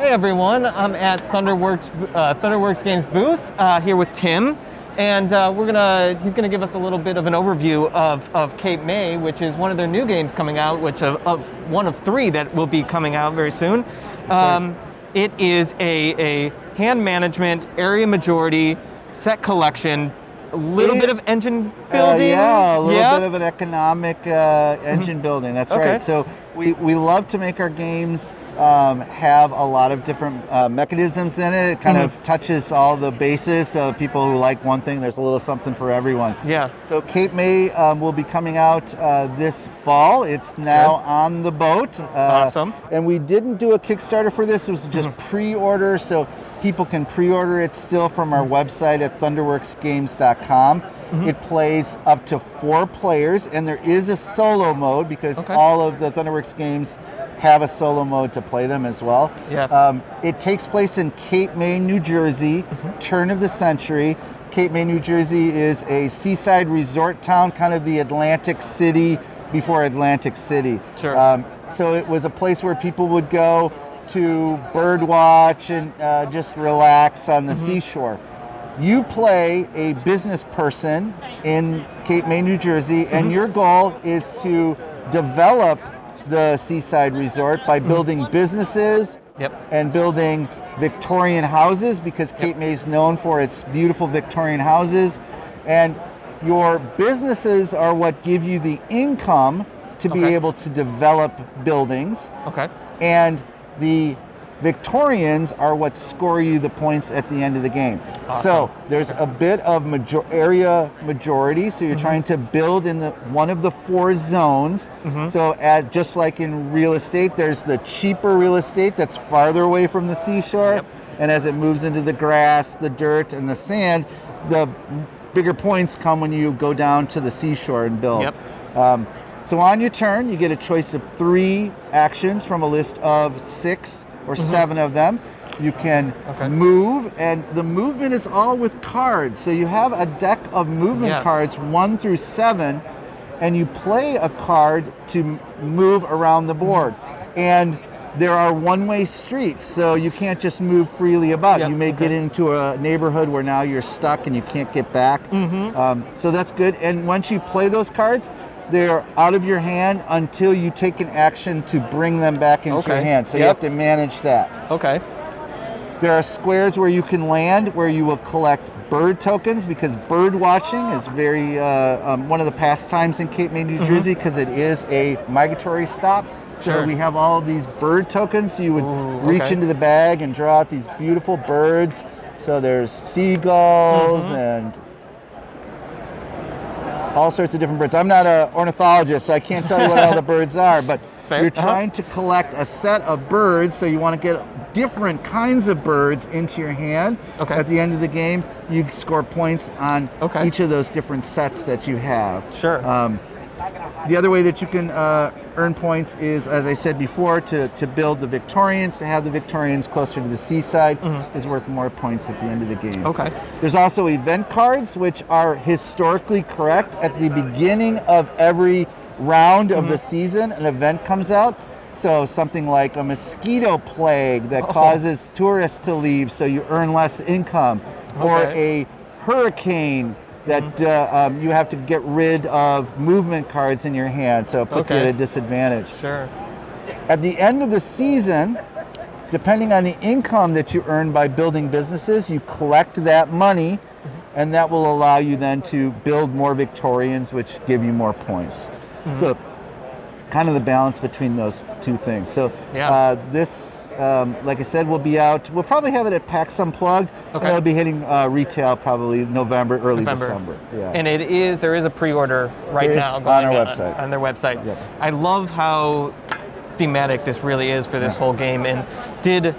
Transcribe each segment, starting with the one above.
Hey everyone, I'm at Thunderworks Games booth here with Tim, and he's gonna give us a little bit of an overview of Cape May, which is one of their new games coming out, which one of 3 that will be coming out very soon. It is a hand management, area majority, set collection, a little bit of engine building. Yeah, a little bit of an economic engine building, that's right. So we love to make our games have a lot of different mechanisms in it. It kind of touches all the bases. People who like one thing, there's a little something for everyone. Yeah. So Cape May will be coming out this fall. It's now on the boat. Awesome. And we didn't do a Kickstarter for this. It was just pre-order, so people can pre-order it still from our website at thunderworksgames.com. It plays up to 4 players, and there is a solo mode because all of the Thunderworks games have a solo mode to play them as well. Yes. It takes place in Cape May, New Jersey, turn of the century. Cape May, New Jersey is a seaside resort town, kind of the Atlantic City before Atlantic City. Sure. So it was a place where people would go to bird watch and just relax on the seashore. You play a business person in Cape May, New Jersey, and your goal is to develop the seaside resort by building businesses and building Victorian houses, because Cape May is known for its beautiful Victorian houses, and your businesses are what give you the income to be able to develop buildings. And the Victorians are what score you the points at the end of the game. So there's a bit of area majority, so you're trying to build in one of the 4 zones. So just like in real estate, there's the cheaper real estate that's farther away from the seashore, and as it moves into the grass, the dirt, and the sand, the bigger points come when you go down to the seashore and build. So on your turn, you get a choice of 3 actions from a list of 6 or 7 of them. You can move, and the movement is all with cards. So you have a deck of movement cards 1 through 7, and you play a card to move around the board. And there are one-way streets, so you can't just move freely about. You may get into a neighborhood where now you're stuck and you can't get back. So that's good. And once you play those cards, they're out of your hand until you take an action to bring them back into your hand. So you have to manage that. There are squares where you can land, where you will collect bird tokens, because bird watching is very one of the pastimes in Cape May, New Jersey, because it is a migratory stop. So we have all of these bird tokens. So you would reach into the bag and draw out these beautiful birds. So there's seagulls and all sorts of different birds. I'm not an ornithologist, so I can't tell you what all the birds are, but you're trying to collect a set of birds, so you want to get different kinds of birds into your hand. At the end of the game, you score points on each of those different sets that you have. The other way that you can earn points is, as I said before, to build the Victorians, to have the Victorians closer to the seaside is worth more points at the end of the game. There's also event cards, which are historically correct. At the beginning of every round of the season, an event comes out. So something like a mosquito plague that causes tourists to leave, so you earn less income, or a hurricane that you have to get rid of movement cards in your hand, so it puts you at a disadvantage. At the end of the season, depending on the income that you earn by building businesses, you collect that money, and that will allow you then to build more Victorians, which give you more points. So kind of the balance between those 2 things. So this, like I said, will be out. We'll probably have it at PAX Unplugged. And it'll be hitting retail probably November, early December. And there is a pre-order now going on our website. On their website. I love how thematic this really is for this whole game. And did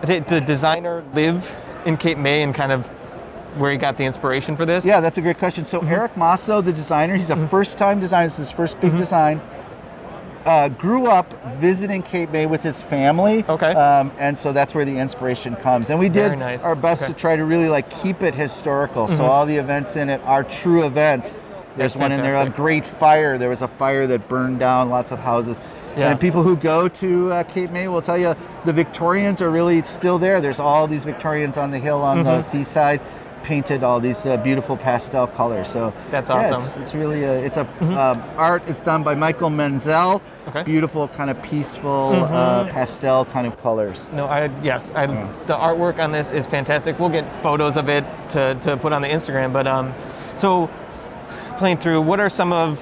the designer live in Cape May and kind of where he got the inspiration for this? Yeah, that's a great question. So Eric Masso, the designer, he's a first-time designer. This is his first big design. Grew up visiting Cape May with his family, and so that's where the inspiration comes. And we did our best to try to really keep it historical. So all the events in it are true events. There's one in there, a great fire. There was a fire that burned down lots of houses. Yeah. And people who go to Cape May will tell you the Victorians are really still there. There's all these Victorians on the hill on the seaside, painted all these beautiful pastel colors. So that's yeah, awesome. it's really art is done by Michael Menzel. Okay. Beautiful kind of peaceful pastel kind of colors. No, the artwork on this is fantastic. We'll get photos of it to put on the Instagram. But so playing through, what are some of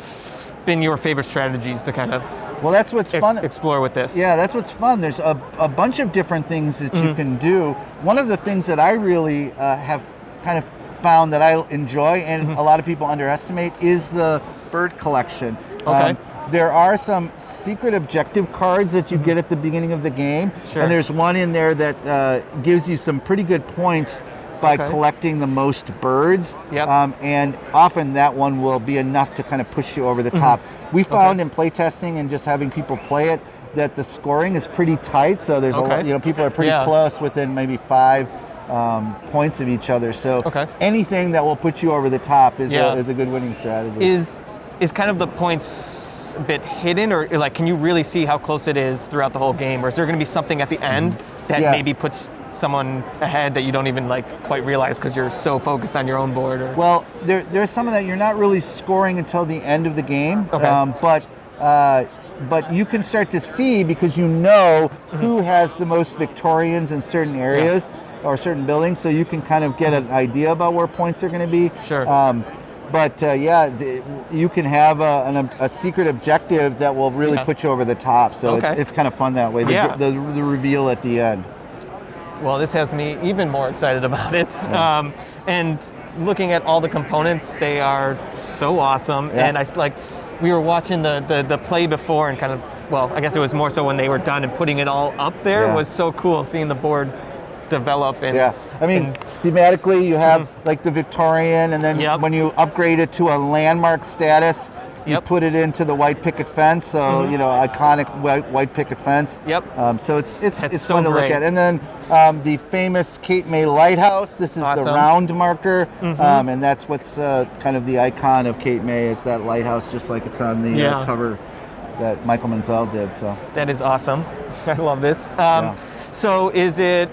been your favorite strategies to kind of that's what's fun. Explore with this? Yeah, that's what's fun. There's a bunch of different things that you can do. One of the things that I really have kind of found that I enjoy and a lot of people underestimate is the bird collection. Okay. There are some secret objective cards that you get at the beginning of the game. Sure. And there's one in there that gives you some pretty good points by collecting the most birds. Yep. And often that one will be enough to kind of push you over the top. We found in playtesting and just having people play it that the scoring is pretty tight. So there's people are pretty close, within maybe 5 points of each other. So anything that will put you over the top is a good winning strategy. Is kind of the points a bit hidden, or like can you really see how close it is throughout the whole game, or is there going to be something at the end that maybe puts someone ahead that you don't even quite realize because you're so focused on your own board? Or? Well, there's some of that you're not really scoring until the end of the game, but you can start to see because you know who has the most Victorians in certain areas or certain buildings, so you can kind of get an idea about where points are going to be. Sure. You can have a secret objective that will really put you over the top. So it's kind of fun that way. The reveal at the end. Well, this has me even more excited about it. Yeah. And looking at all the components, they are so awesome. Yeah. And we were watching the play before and kind of, well, I guess it was more so when they were done and putting it all up there was so cool, seeing the board develop. And I mean, thematically you have like the Victorian, and then when you upgrade it to a landmark status, you put it into the white picket fence, so iconic white picket fence. So it's fun to look at. And then the famous Cape May Lighthouse. This is the round marker, and that's what's kind of the icon of Cape May, is that lighthouse, just like it's on the cover that Michael Menzel did. So that is awesome. I love this. So is it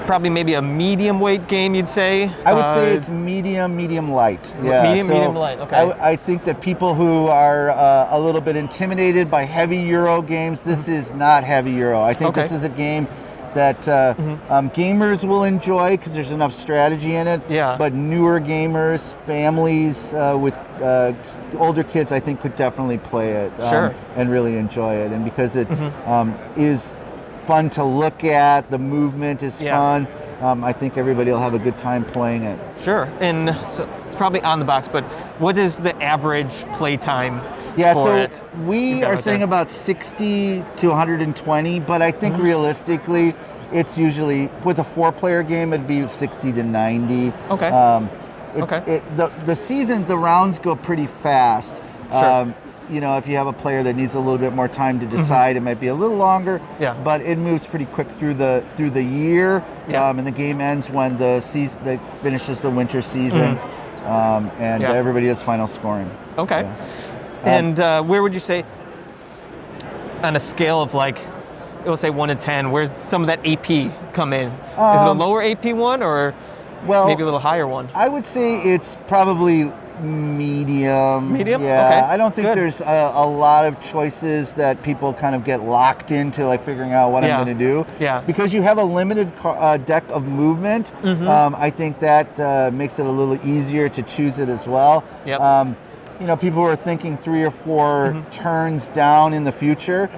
probably maybe a medium weight game, you'd say? I would say it's medium light. Yeah, medium light, okay. I think that people who are a little bit intimidated by heavy Euro games, this is not heavy Euro. I think this is a game that gamers will enjoy because there's enough strategy in it. But newer gamers, families with older kids, I think could definitely play it and really enjoy it. And because it is fun to look at, the movement is fun. I think everybody will have a good time playing it. Sure, and so it's probably on the box, but what is the average play time for it? We are saying about 60 to 120, but I think realistically, it's usually, with a 4-player game, it'd be 60 to 90. The season, the rounds go pretty fast. If you have a player that needs a little bit more time to decide, it might be a little longer. But it moves pretty quick through the year, and the game ends when the season finishes the winter season, and everybody has final scoring. And where would you say, on a scale of it will say 1 to 10, where's some of that AP come in? Is it a lower AP one, or maybe a little higher one? I would say it's probably medium. I don't think there's a lot of choices that people kind of get locked into, figuring out what I'm going to do. Because you have a limited deck of movement, I think that makes it a little easier to choose it as well. People who are thinking 3 or 4 turns down in the future,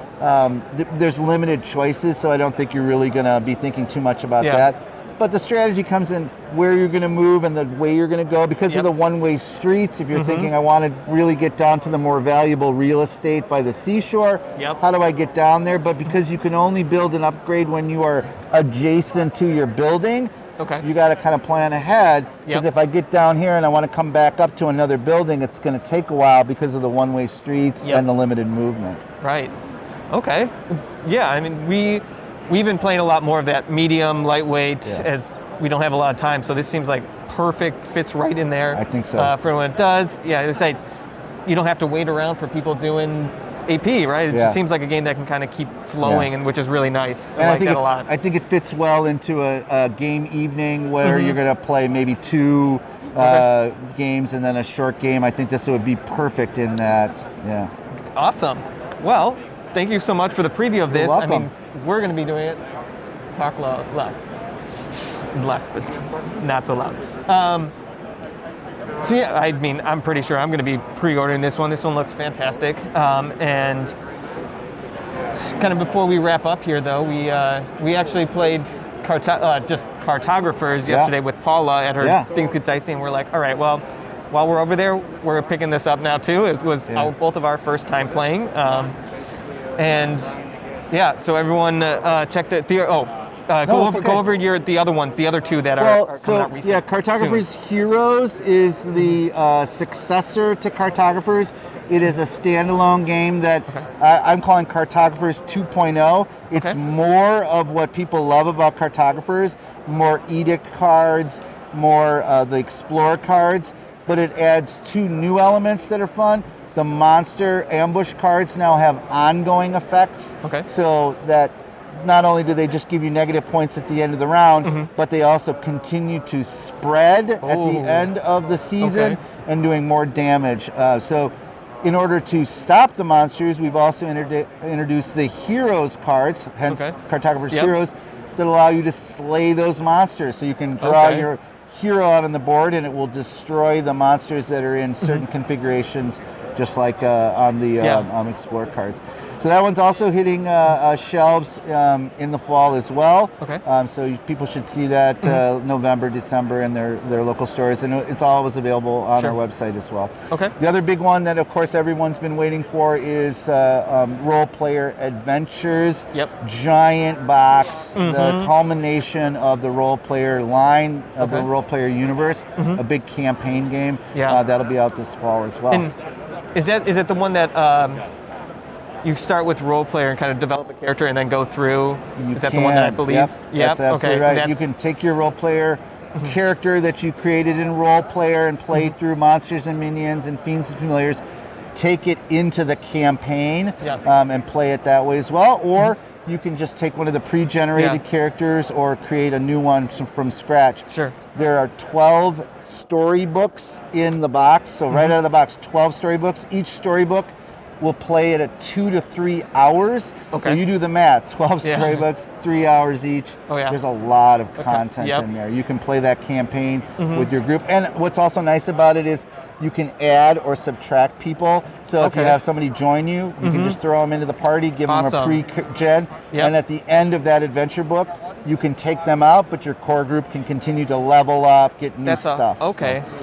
there's limited choices, so I don't think you're really going to be thinking too much about that. But the strategy comes in where you're going to move and the way you're going to go. Because of the one-way streets, if you're thinking, I want to really get down to the more valuable real estate by the seashore, how do I get down there? But because you can only build an upgrade when you are adjacent to your building, you got to kind of plan ahead. Because if I get down here and I want to come back up to another building, it's going to take a while because of the one-way streets and the limited movement. Right. Okay. Yeah, I mean, We've been playing a lot more of that medium, lightweight, as we don't have a lot of time. So this seems like perfect, fits right in there. I think so. For when it does. It's like you don't have to wait around for people doing AP, right? It Yeah. just seems like a game that can kind of keep flowing, and which is really nice. I And like that a lot. I think it fits well into a game evening where you're going to play maybe 2 games and then a short game. I think this would be perfect in that. Yeah. Awesome. Well, thank you so much for the preview of this. You're I mean, welcome. we're going to be doing it. Talk less, but not so loud. So yeah, I mean, I'm pretty sure I'm going to be pre-ordering this one. This one looks fantastic. And kind of before we wrap up here, though, we actually played just Cartographers yesterday with Paula at her Things Get Dicey, and we're like, all right, well, while we're over there, we're picking this up now too. It was both of our first time playing, and yeah. So everyone check the go over the other ones, the other 2 that are coming out recently. Yeah, Cartographers Heroes is the successor to Cartographers. It is a standalone game that I'm calling Cartographers 2.0. It's more of what people love about Cartographers, more edict cards, more the Explorer cards, but it adds 2 new elements that are fun. The monster ambush cards now have ongoing effects, so that not only do they just give you negative points at the end of the round, but they also continue to spread at the end of the season and doing more damage. So in order to stop the monsters, we've also introduced the Heroes cards, hence Cartographers Heroes, that allow you to slay those monsters. So you can draw your hero out on the board and it will destroy the monsters that are in certain configurations, just like on the Explorer cards. So that one's also hitting shelves in the fall as well. So people should see that November, December in their local stores, and it's always available on our website as well. The other big one that, of course, everyone's been waiting for is Role Player Adventures. Giant box, the culmination of the Role Player line of the Role Player universe. A big campaign game. That'll be out this fall as well. And is it the one that you start with Role Player and kind of develop a character and then go through? Is that the one that I believe? That's absolutely right. You can take your Role Player character that you created in Role Player and play through monsters and minions and fiends and familiars, take it into the campaign and play it that way as well. Or you can just take one of the pre-generated characters or create a new one from scratch. There are 12 storybooks in the box. So right out of the box, 12 storybooks. Each storybook will play it at 2 to 3 hours. So you do the math, 12 storybooks, 3 hours each. There's a lot of content in there. You can play that campaign with your group. And what's also nice about it is you can add or subtract people. So if you have somebody join you, you can just throw them into the party, give them a pre-gen, and at the end of that adventure book, you can take them out, but your core group can continue to level up, get new stuff. Well,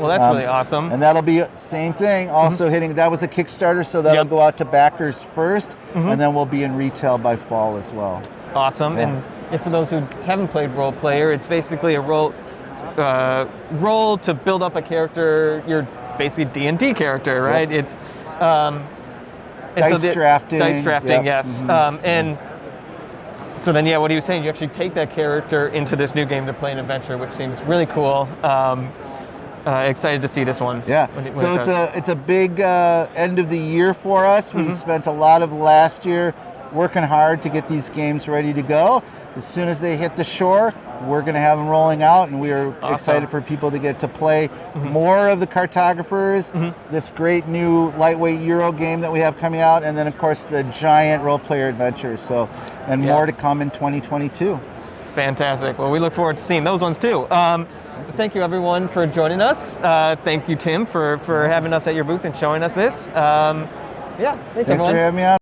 that's really awesome. And that'll be same thing, also hitting, that was a Kickstarter, so that'll go out to backers first, and then we'll be in retail by fall as well. And if for those who haven't played Role Player, it's basically a role to build up a character, your basically D&D character, right? It's dice drafting. Dice drafting, yes. And so then, what he was saying, you actually take that character into this new game to play an adventure, which seems really cool. Excited to see this one. So it's a big end of the year for us. We spent a lot of last year working hard to get these games ready to go. As soon as they hit the shore, we're going to have them rolling out, and we are excited for people to get to play more of the Cartographers, this great new lightweight Euro game that we have coming out, and then of course the giant Role Player Adventures. So, and more to come in 2022. Fantastic. Well, we look forward to seeing those ones too. Thank you everyone for joining us. Thank you, Tim, for having us at your booth and showing us this. Thanks everyone. For having me on.